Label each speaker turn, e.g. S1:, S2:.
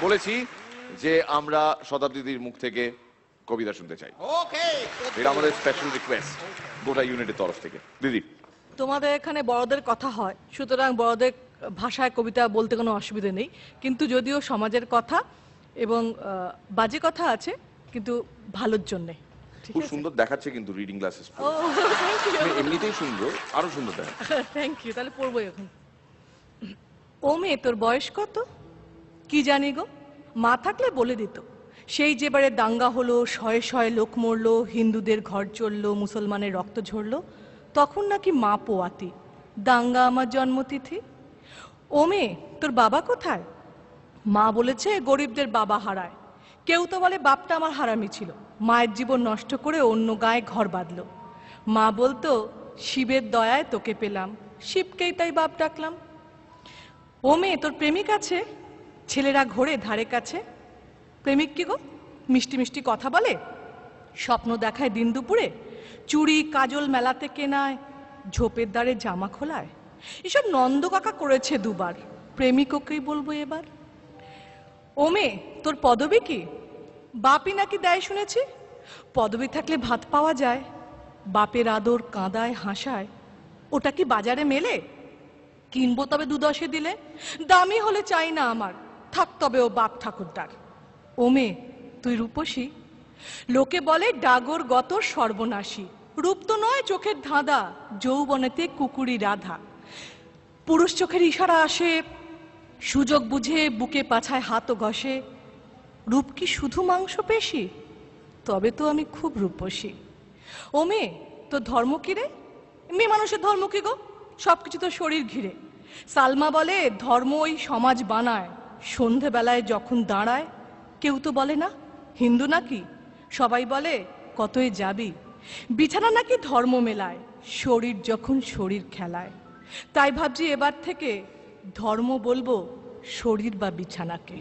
S1: বলেছি যে আমরা শতাব্দীর মুখ থেকে কবিতা শুনতে চাই। এটা আমাদের স্পেশাল রিকোয়েস্ট গোটা ইউনিটের তরফ থেকে। দিদি,
S2: তোমাদের এখানে বড়দের কথা হয়, সুতরাং বড়দের ভাষায় কবিতা বলতে কোনো অসুবিধা নেই, কিন্তু যদিও সমাজের কথা এবং বাজে কথা আছে, কিন্তু ভালোর জন্যে।
S1: খুব সুন্দর দেখাচ্ছে কিন্তু রিডিং গ্লাসেস। এমনিতেই সুন্দর, আরো সুন্দর দেখাচ্ছে।
S2: Thank you. তাহলে পড়বো এখন। ও মেয়ে, তোর বয়স কত? কি জানি গো, মা থাকলে বলে দিত। সেই যেবারে দাঙ্গা হলো, শয়ে শয়ে লোক মরলো, হিন্দুদের ঘর চললো, মুসলমানের রক্ত ঝরলো, তখন নাকি মা পোয়াতি, দাঙ্গা আমার জন্মতিথি। ও মেয়ে, তোর বাবা কোথায়? মা বলেছে গরিবদের বাবা হারায়। কেউ তো বলে বাপটা আমার হারামি ছিল, মায়ের জীবন নষ্ট করে অন্য গায়ে ঘর বাঁধলো। মা বলতো শিবের দয়ায় তোকে পেলাম, শিবকেই তাই বাপ ডাকলাম। ও মেয়ে, তোর প্রেমিক আছে? ছেলেরা ঘোরে ধারে কাছে। প্রেমিক কি গো, মিষ্টি মিষ্টি কথা বলে, স্বপ্ন দেখায় দিন দুপুরে, চুড়ি কাজল মেলাতে কেনায়, ঝোপের দ্বারে জামা খোলায়। এসব নন্দ কাকা করেছে দুবার, প্রেমিক ওকেই বলবো এবার। ও মেয়ে, তোর পদবী কি? বাপই নাকি দেয় শুনেছি। পদবী থাকলে ভাত পাওয়া যায়, বাপের আদর কাঁদায় হাসায়, ওটা কি বাজারে মেলে? কিনবো তবে 2-10 দিলে, দামি হলে চাই না আমার, থাক তবে ও বাপ ঠাকুরদার। ও মেয়ে, তুই রূপসী? লোকে বলে ডাগর গত সর্বনাশী, রূপ তো নয় চোখের ধাঁধা, যৌবনেতে কুকুরি রাধা। পুরুষ চোখের ইশারা আসে, সুযোগ বুঝে বুকে পাছায় হাতও ঘষে। রূপ কি শুধু মাংস পেশি? তবে তো আমি খুব রূপসী। ও মেয়ে, তোর ধর্ম কি রে? মেয়ে মানুষের ধর্ম কি গো, সবকিছু তো শরীর ঘিরে। সালমা বলে ধর্ম ওই সমাজ বানায়, সন্ধেবেলায় যখন দাঁড়ায়। কেউ তো বলে না হিন্দু নাকি, সবাই বলে কতই যাবি। বিছানা নাকি ধর্ম মেলায়, শরীর যখন শরীর খেলায়। তাই ভাবছি এবার থেকে ধর্ম বলবো শরীর বা বিছানাকে।